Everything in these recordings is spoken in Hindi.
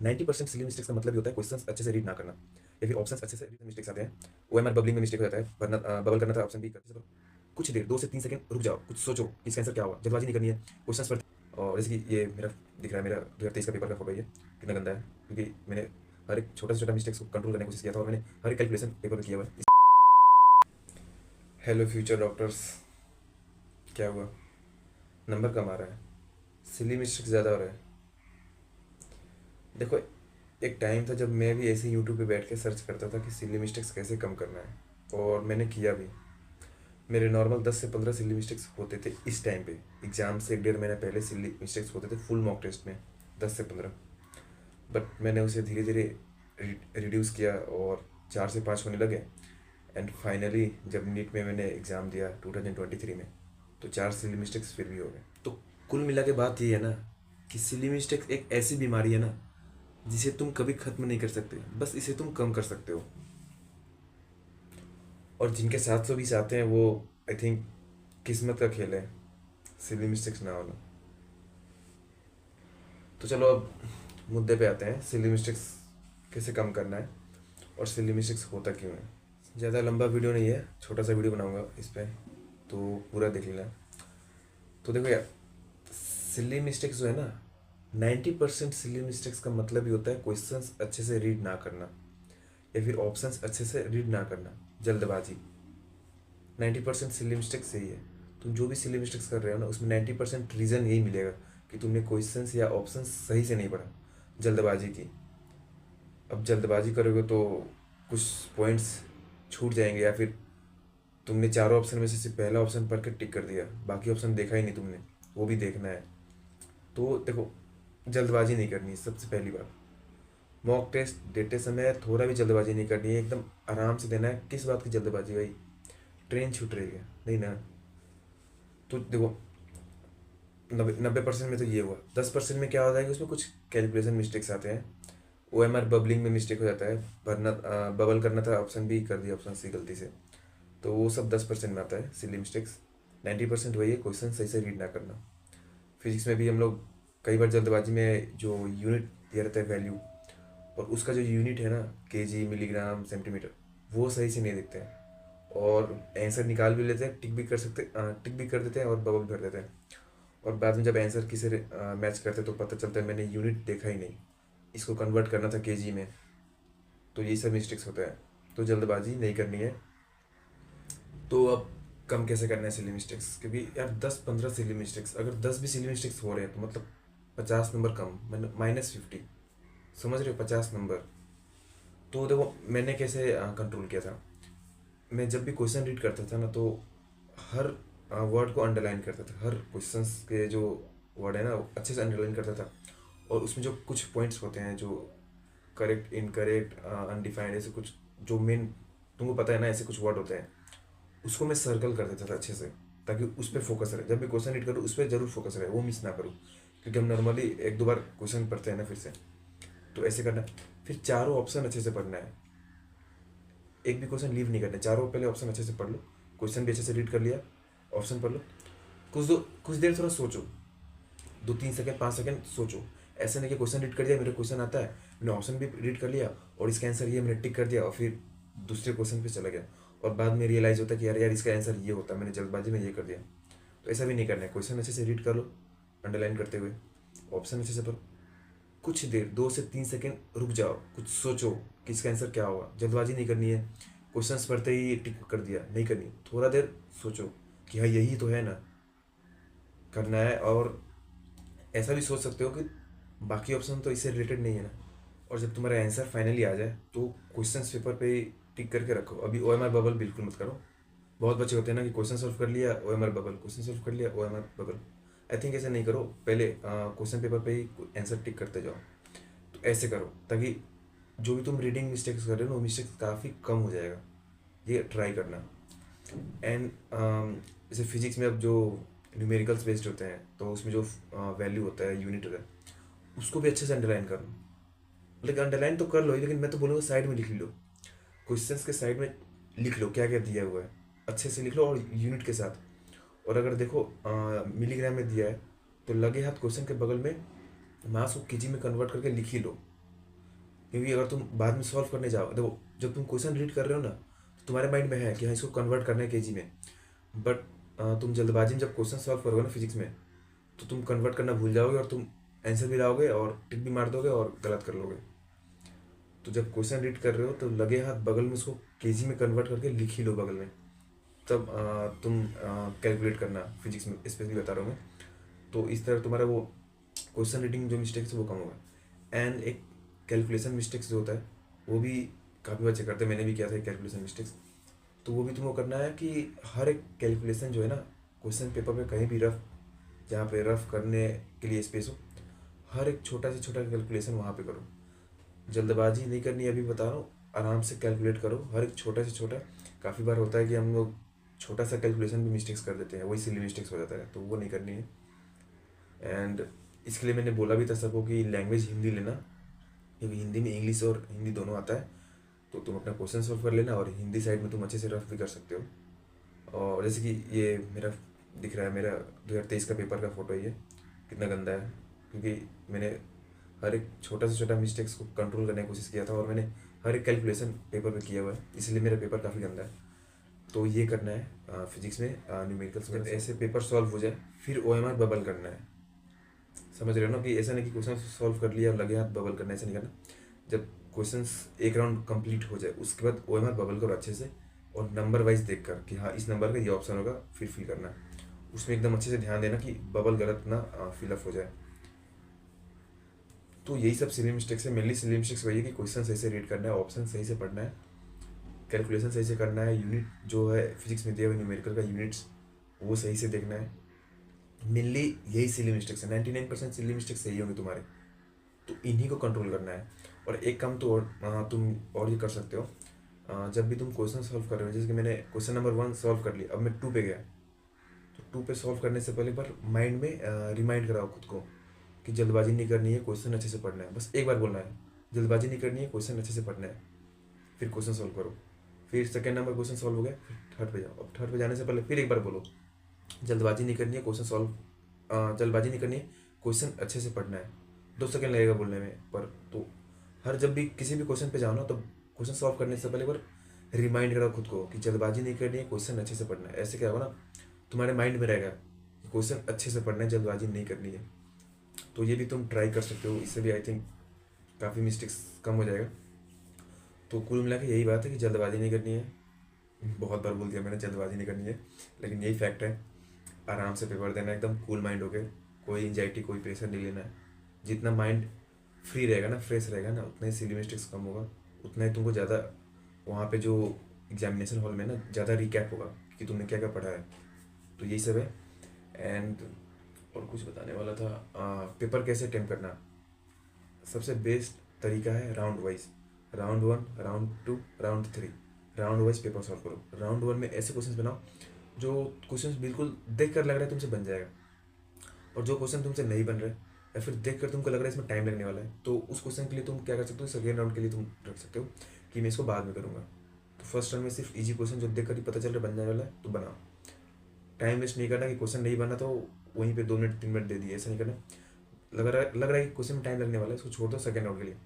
90% सिली मिस्टेक्स का मतलब ये होता है क्वेश्चंस अच्छे से रीड ना करना, या फिर ऑप्शंस अच्छे से मिस्टेक्स आते हैं। ओएमआर बबलिंग में मिस्टेक हो जाता है, वरना बबल करना था ऑप्शन बी करते। कुछ देर 2 से 3 सेकंड रुक जाओ, कुछ सोचो कि इसका आंसर क्या होगा। जल्दबाजी नहीं करनी है क्वेश्चंस पर। और जैसे कि ये मेरा दिख रहा है, मेरा 2023 का पेपर का फोटो, ये कितना गंदा है, क्योंकि मैंने हर एक छोटा से छोटा मिस्टेक्स को कंट्रोल करने की कोशिश किया था, और मैंने हर एक कैलकुलेशन पेपर में किया हुआ है। हेलो फ्यूचर डॉक्टर्स, क्या हुआ? नंबर कम आ रहा है, सिली मिस्टेक्स ज़्यादा हो रहा है। देखो, एक टाइम था जब मैं भी ऐसे यूट्यूब पे बैठ के सर्च करता था कि सिली मिस्टेक्स कैसे कम करना है, और मैंने किया भी। मेरे नॉर्मल 10 से 15 सिली मिस्टेक्स होते थे इस टाइम पे। एग्जाम से 1.5 महीना पहले सिली मिस्टेक्स होते थे फुल मॉक टेस्ट में, 10 से 15। बट मैंने उसे धीरे धीरे रिड्यूस किया, और 4 से 5 होने लगे। एंड फाइनली जब नीट में मैंने एग्ज़ाम दिया 2023 में, तो 4 सिली मिस्टेक्स फिर भी हो गए। तो कुल मिला के बात ये है ना कि सिली मिस्टेक्स एक ऐसी बीमारी है ना जिसे तुम कभी ख़त्म नहीं कर सकते, बस इसे तुम कम कर सकते हो। और जिनके 720 आते हैं वो, आई थिंक, किस्मत का खेल है, सिली मिस्टेक्स ना होना। तो चलो अब मुद्दे पे आते हैं, सिली मिस्टेक्स कैसे कम करना है और सिली मिस्टेक्स होता क्यों है। ज़्यादा लंबा वीडियो नहीं है, छोटा सा वीडियो बनाऊंगा इस पर, तो पूरा देख लेना। तो देखो यार, सिली मिस्टेक्स जो है ना, 90% सिली मिस्टेक्स का मतलब ही होता है क्वेश्चंस अच्छे से रीड ना करना, या फिर ऑप्शंस अच्छे से रीड ना करना, जल्दबाजी। 90% सिली मिस्टेक्स यही है। तुम जो भी सिली मिस्टेक्स कर रहे हो ना, उसमें 90% रीज़न यही मिलेगा कि तुमने क्वेश्चंस या ऑप्शंस सही से नहीं पढ़ा, जल्दबाजी की। अब जल्दबाजी करोगे तो कुछ पॉइंट्स छूट जाएंगे, या फिर तुमने चारों ऑप्शन में से सिर्फ पहला ऑप्शन पढ़ के टिक कर दिया, बाकी ऑप्शन देखा ही नहीं तुमने, वो भी देखना है। तो देखो, जल्दबाजी नहीं करनी है सबसे पहली बात। मॉक टेस्ट देते समय थोड़ा भी जल्दबाजी नहीं करनी है, एकदम आराम से देना है। किस बात की जल्दबाजी भाई? ट्रेन छूट रही है नहीं ना। तो देखो, 90% में तो ये हुआ। 10% में क्या होता है कि उसमें कुछ कैलकुलेशन मिस्टेक्स आते हैं। ओ एम आर बबलिंग में मिस्टेक हो जाता है, भरना बबल करना था ऑप्शन बी, कर दिया ऑप्शन सी गलती से। तो वो सब 10% में आता है सिली मिस्टेक्स। 90% वही है क्वेश्चन सही से रीड ना करना। फिजिक्स में भी हम लोग कई बार जल्दबाजी में जो यूनिट दिया रहता है वैल्यू, और उसका जो यूनिट है ना, केजी, मिलीग्राम, सेंटीमीटर, वो सही से नहीं देखते हैं, और आंसर निकाल भी लेते हैं, टिक भी कर देते हैं और बबल भी भर देते हैं। और बाद में जब आंसर किसी मैच करते हैं तो पता चलता है मैंने यूनिट देखा ही नहीं, इसको कन्वर्ट करना था केजी में। तो ये सब मिस्टेक्स होता है। तो जल्दबाजी नहीं करनी है। तो अब कम कैसे करना है सिली मिस्टेक्स? क्योंकि यार 10-15 सिली मिस्टेक्स, अगर 10 भी सिली मिस्टेक्स हो रहे हैं तो मतलब 50 नंबर कम, मैंने -50, समझ रहे हो, 50 नंबर। तो देखो मैंने कैसे कंट्रोल किया था। मैं जब भी क्वेश्चन रीड करता था ना, तो हर वर्ड को अंडरलाइन करता था। हर क्वेश्चंस के जो वर्ड है ना, वो अच्छे से अंडरलाइन करता था। और उसमें जो कुछ पॉइंट्स होते हैं, जो करेक्ट, इनकरेक्ट, अनडिफाइंड, ऐसे कुछ जो मेन तुमको पता है ना, ऐसे कुछ वर्ड होते हैं, उसको मैं सर्कल कर देता था अच्छे से, ताकि उस पर फोकस रहे। जब भी क्वेश्चन रीड करूँ उस पर जरूर फोकस रहे, वो मिस ना करूँ। क्योंकि हम नॉर्मली 1-2 बार क्वेश्चन पढ़ते हैं ना फिर से, तो ऐसे करना है। फिर चारों ऑप्शन अच्छे से पढ़ना है, एक भी क्वेश्चन लीव नहीं करना है। चारों पहले ऑप्शन अच्छे से पढ़ लो, क्वेश्चन भी अच्छे से रीड कर लिया, ऑप्शन पढ़ लो, कुछ देर थोड़ा सोचो, 2-3 सेकंड 5 सेकंड सोचो। ऐसा नहीं कि क्वेश्चन रीड कर दिया, मेरा क्वेश्चन आता है, मैंने ऑप्शन भी रीड कर लिया और इसका आंसर ये मैंने टिक कर दिया, और फिर दूसरे क्वेश्चन पे चला गया, और बाद में रियलाइज होता है कि यार यार इसका आंसर ये होता, मैंने जल्दबाजी में ये कर दिया। तो ऐसा भी नहीं करना है। क्वेश्चन अच्छे से रीड कर लो, अंडरलाइन करते हुए, ऑप्शन अच्छे से पढ़ो, कुछ देर 2 से 3 सेकंड रुक जाओ, कुछ सोचो कि इसका आंसर क्या होगा। जल्दबाजी नहीं करनी है, क्वेश्चंस पढ़ते ही टिक कर दिया नहीं करनी। थोड़ा देर सोचो कि हाँ यही तो है ना, करना है। और ऐसा भी सोच सकते हो कि बाकी ऑप्शन तो इससे रिलेटेड नहीं है ना। और जब तुम्हारा आंसर फाइनली आ जाए तो क्वेश्चन पेपर पे ही टिक करके रखो। अभी ओ एम आर बबल बिल्कुल मत करो। बहुत बच्चे होते हैं ना कि क्वेश्चन सॉल्व कर लिया O M R bubble, question solve कर लिया O M R bubble. I think ऐसा नहीं करो, पहले क्वेश्चन पेपर पे ही आंसर टिक करते जाओ। तो ऐसे करो ताकि जो भी तुम रीडिंग मिस्टेक्स कर रहे हो ना, वो मिस्टेक्स काफ़ी कम हो जाएगा। ये ट्राई करना। एंड जैसे फिजिक्स में अब जो न्यूमेरिकल्स बेस्ड होते हैं, तो उसमें जो वैल्यू होता है, यूनिट होता है, उसको भी अच्छे से अंडरलाइन कर लो। लेकिन अंडरलाइन तो कर लो ही, लेकिन मैं तो बोलूँगा साइड में लिख लो। क्वेश्चंस के साइड में लिख लो क्या क्या दिया हुआ है, अच्छे से लिख लो, और यूनिट के साथ। और अगर देखो मिलीग्राम में दिया है, तो लगे हाथ क्वेश्चन के बगल में मास को केजी में कन्वर्ट करके लिख ही लो। क्योंकि अगर तुम बाद में सॉल्व करने जाओ, देखो जब तुम क्वेश्चन रीड कर रहे हो ना, तो तुम्हारे माइंड में है कि हाँ इसको कन्वर्ट करना है केजी में, बट तुम जल्दबाजी में जब क्वेश्चन सॉल्व करोगे ना फिजिक्स में, तो तुम कन्वर्ट करना भूल जाओगे और तुम आंसर भी लाओगे और टिक भी मार दोगे और गलत कर लोगे। तो जब क्वेश्चन रीड कर रहे हो तो लगे हाथ बगल में उसको केजी में कन्वर्ट करके लिख ही लो बगल में, तब तुम कैलकुलेट करना, फिजिक्स में स्पेशली बता रहा हूँ मैं। तो इस तरह तुम्हारा वो क्वेश्चन रीडिंग जो मिस्टेक्स है वो कम होगा। एंड एक कैलकुलेशन मिस्टेक्स जो होता है वो भी काफ़ी बच्चे करते हैं, मैंने भी किया था कैलकुलेशन मिस्टेक्स। तो वो भी तुमको करना है कि हर एक कैलकुलेशन जो है ना, क्वेश्चन पेपर पे कहीं भी रफ, जहाँ पे रफ करने के लिए स्पेस हो, हर एक छोटा से छोटा कैलकुलेशन वहाँ पे करो। जल्दबाजी नहीं करनी है, अभी बता रहा हूँ, आराम से कैलकुलेट करो हर एक छोटा से छोटा। काफ़ी बार होता है कि हम लोग छोटा सा कैलकुलेशन भी मिस्टेक्स कर देते हैं, वही सिली मिस्टेक्स हो जाता है, तो वो नहीं करनी है। एंड इसके लिए मैंने बोला भी था सबको कि लैंग्वेज हिंदी लेना, क्योंकि हिंदी में इंग्लिश और हिंदी दोनों आता है, तो तुम अपना क्वेश्चन सॉल्व कर लेना और हिंदी साइड में तुम अच्छे से रफ भी कर सकते हो। और जैसे कि ये मेरा दिख रहा है, मेरा 2023 का पेपर का फ़ोटो, ये कितना गंदा है, क्योंकि मैंने हर एक छोटा से छोटा मिस्टेक्स को कंट्रोल करने की कोशिश किया था और मैंने हर एक कैलकुलेशन पेपर पे किया हुआ है, इसलिए मेरा पेपर काफ़ी गंदा है। तो ये करना है फिजिक्स में, न्यूमेरिकल्स में, ऐसे पेपर सॉल्व हो जाए फिर OMR बबल करना है। समझ रहे हो ना, कि ऐसा नहीं कि क्वेश्चन सॉल्व कर लिया और लगे हाथ बबल करना, ऐसा नहीं करना। जब क्वेश्चंस एक राउंड कंप्लीट हो जाए उसके बाद OMR बबल करो अच्छे से, और नंबर वाइज देख कर कि हाँ इस नंबर का ये ऑप्शन होगा, फिर फिल करना। उसमें एकदम अच्छे से ध्यान देना कि बबल गलत ना फिलअप हो जाए। तो यही सब सिली मिस्टेक्स है, मेनली सिली मिस्टेक्स वही है कि क्वेश्चन सही से रीड करना है, ऑप्शन सही से पढ़ना है, कैलकुलेशन सही से करना है, यूनिट जो है फिजिक्स में दिया हुआ न्यूमेरिकल का यूनिट्स वो सही से देखना है। मेनली यही सिली मिस्टेक्स है, 99% सिली मिस्टेक्स सही होंगे तुम्हारे, तो इन्हीं को कंट्रोल करना है। और एक काम तो और तुम और ये कर सकते हो, जब भी तुम क्वेश्चन सॉल्व कर रहे हो, जैसे कि मैंने क्वेश्चन नंबर 1 सॉल्व कर लिया, अब मैं 2 पे गया, तो 2 पे सॉल्व करने से पहले एक बार माइंड में रिमाइंड कराओ खुद को कि जल्दबाजी नहीं करनी है, क्वेश्चन अच्छे से पढ़ना है, बस एक बार बोलना है जल्दबाजी नहीं करनी है, क्वेश्चन अच्छे से पढ़ना है, फिर क्वेश्चन सॉल्व करो। फिर सेकेंड नंबर क्वेश्चन सॉल्व हो गया, फिर थर्ड पे जाओ। अब थर्ड पे जाने से पहले फिर एक बार बोलो जल्दबाजी नहीं करनी है, क्वेश्चन सॉल्व, जल्दबाजी नहीं करनी है, क्वेश्चन अच्छे से पढ़ना है। 2 सेकेंड लगेगा बोलने में, पर तो हर जब भी किसी भी क्वेश्चन पे जाओ ना, तो क्वेश्चन सॉल्व करने से पहले एक बार रिमाइंड करो खुद को कि जल्दबाजी नहीं करनी है, क्वेश्चन अच्छे से पढ़ना है। ऐसे क्या होगा ना, तुम्हारे माइंड में रहेगा कि क्वेश्चन अच्छे से पढ़ना है, जल्दबाजी नहीं करनी है। तो ये भी तुम ट्राई कर सकते हो, इससे भी आई थिंक काफ़ी मिस्टेक्स कम हो जाएगा। तो कुल मिला के यही बात है कि जल्दबाजी नहीं करनी है, बहुत बार बोल दिया मैंने जल्दबाजी नहीं करनी है, लेकिन यही फैक्ट है। आराम से पेपर देना है, एकदम कूल माइंड होके, कोई एंजाइटी कोई प्रेशर नहीं लेना है। जितना माइंड फ्री रहेगा ना, फ्रेश रहेगा ना, उतना ही सिली मिस्टेक्स कम होगा, उतना ही तुमको ज़्यादा वहाँ पे जो एग्जामिनेशन हॉल में ना ज़्यादा रिकैप होगा कि तुमने क्या क्या पढ़ा है। तो यही सब है। एंड और कुछ बताने वाला था, पेपर कैसे अटेम्प्ट करना, सबसे बेस्ट तरीका है round wise, round 1, round 2, round 3, round wise paper solve करो। राउंड 1 में ऐसे क्वेश्चंस बनाओ जो क्वेश्चंस बिल्कुल देख कर लग रहा है तुमसे बन जाएगा, और जो क्वेश्चन तुमसे नहीं बन रहा है या फिर देख कर तुमको लग रहा है इसमें टाइम लगने वाला है, तो उस क्वेश्चन के लिए तुम क्या कर सकते हो, सेकेंड राउंड के लिए तुम रख सकते हो कि मैं इसको बाद में करूँगा। तो फर्स्ट राउंड में सिर्फ इजी क्वेश्चन जो देख कर ही पता चल रहा है बन जाने वाला है, तो बनाओ। टाइम वेस्ट नहीं करना कि क्वेश्चन नहीं बना तो वहीं पे 2 मिनट 3 मिनट दे दिए, ऐसा नहीं करना। लग रहा है कि क्वेश्चन में टाइम लगने वाला है, इसको छोड़ दो सेकेंड राउंड के लिए।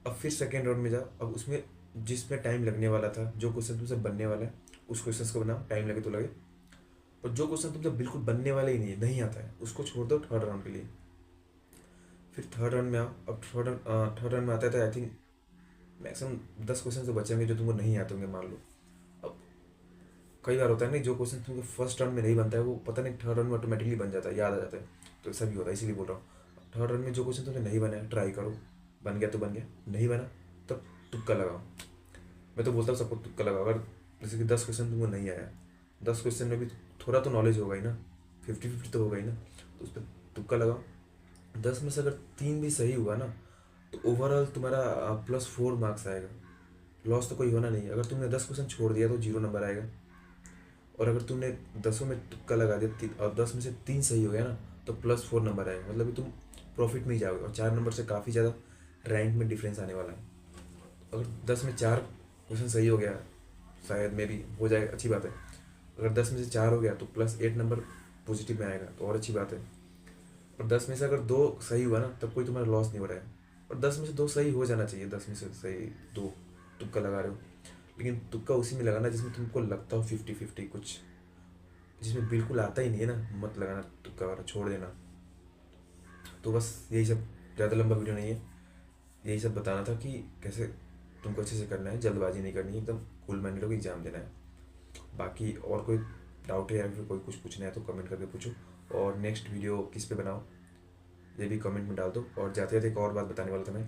अब फिर सेकेंड राउंड में जाओ, अब उसमें जिसमें टाइम लगने वाला था, जो क्वेश्चन तुमसे बनने वाला है उस क्वेश्चन को बनाओ, टाइम लगे तो लगे। और जो क्वेश्चन तुमसे बिल्कुल बनने वाला ही नहीं आता है, उसको छोड़ दो थर्ड राउंड के लिए। फिर थर्ड राउंड में आओ, अब थर्ड राउंड में आता है तो आई थिंक मैक्सिमम 10 क्वेश्चन तो बचे होंगे जो तुमको नहीं आते होंगे, मान लो। अब कई बार होता है नहीं, जो क्वेश्चन तुमको फर्स्ट राउंड में नहीं बनता है वो पता नहीं थर्ड राउंड में ऑटोमेटिकली बन जाता है, याद आ जाता है। तो ऐसा भी होता है, इसीलिए बोल रहा हूँ। थर्ड राउंड में जो क्वेश्चन तुमने नहीं बनाया ट्राई करो, बन गया तो बन गया, नहीं बना तब तुक्का लगाओ। मैं तो बोलता हूँ सबको तुक्का लगाओ। अगर जैसे कि 10 क्वेश्चन तुमको नहीं आया, 10 क्वेश्चन में भी थोड़ा तो नॉलेज होगा ही ना, 50-50 तो होगा ही ना, तो उस पर तुक्का लगाओ। 10 में से अगर 3 भी सही हुआ ना, तो ओवरऑल तुम्हारा +4 मार्क्स आएगा, लॉस तो कोई होना नहीं है। अगर तुमने 10 क्वेश्चन छोड़ दिया तो 0 नंबर आएगा, और अगर तुमने 10 में तुक्का लगा दिया और 10 में से 3 सही हो गया ना, तो +4 नंबर आएगा, मतलब कि तुम प्रॉफिट में ही जाओगे, और 4 नंबर से काफ़ी ज़्यादा रैंक में डिफरेंस आने वाला है। अगर 10 में 4 क्वेश्चन सही हो गया, शायद मे भी हो जाए, अच्छी बात है। अगर 10 में से 4 हो गया तो +8 नंबर पॉजिटिव में आएगा, तो और अच्छी बात है। और 10 में से अगर 2 सही हुआ ना, तब कोई तुम्हारा लॉस नहीं हो रहा है, और 10 में से 2 सही हो जाना चाहिए, 10 में से सही 2 तुक्का लगा रहे हो, लेकिन तुक्का उसी में लगाना जिसमें तुमको लगता हो 50-50 कुछ, जिसमें बिल्कुल आता ही नहीं है ना मत लगाना तुक्का वाला, छोड़ देना। तो बस यही सब, ज़्यादा लंबा वीडियो नहीं है, यही सब बताना था कि कैसे तुमको अच्छे से करना है, जल्दबाजी नहीं करनी है, एकदम कूल माइंडेड होकर एग्जाम देना है। बाकी और कोई डाउट है या फिर कोई कुछ पूछना है तो कमेंट करके पूछो, और नेक्स्ट वीडियो किस पे बनाओ ये भी कमेंट में डाल दो। और जाते जाते एक और बात बताने वाला था मैं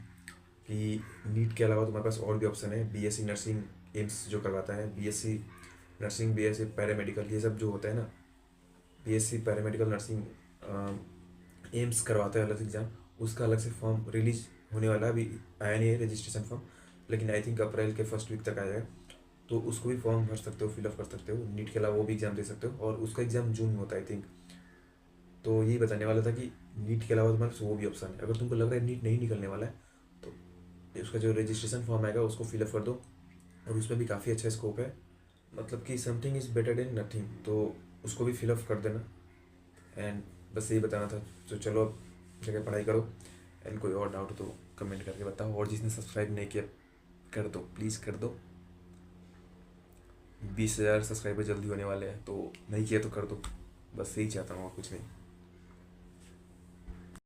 कि नीट के अलावा तुम्हारे पास और भी ऑप्शन है, बीएससी नर्सिंग एम्स जो करवाता है, बीएससी नर्सिंग, बीएससी पैरामेडिकल, ये सब जो होता है ना, बीएससी पैरामेडिकल नर्सिंग एम्स करवाता है अलग एग्ज़ाम, उसका अलग से फॉर्म रिलीज होने वाला है, अभी आया नहीं है रजिस्ट्रेशन फॉर्म, लेकिन आई थिंक अप्रैल के फर्स्ट वीक तक आ जाएगा। तो उसको भी फॉर्म भर सकते हो, फिलअप कर सकते हो, नीट के अलावा वो भी एग्ज़ाम दे सकते हो, और उसका एग्ज़ाम जून में होता है आई थिंक। तो यही बताने वाला था कि नीट के अलावा तुम्हारे पास वो भी ऑप्शन है, अगर तुमको लग रहा है नीट नहीं निकलने वाला है तो उसका जो रजिस्ट्रेशन फॉर्म आएगा उसको फिलअप कर दो, और उसमें भी काफ़ी अच्छा स्कोप है, मतलब कि something is better than nothing, तो उसको भी फिलअप कर देना। एंड बस यही बताना था। तो चलो अब जगह पढ़ाई करो, एंड कोई और डाउट हो तो कमेंट करके बताओ, और जिसने सब्सक्राइब नहीं किया कर दो, प्लीज़ कर दो। 20,000 सब्सक्राइबर जल्दी होने वाले हैं, तो नहीं किया तो कर दो, बस यही चाहता हूँ और कुछ नहीं।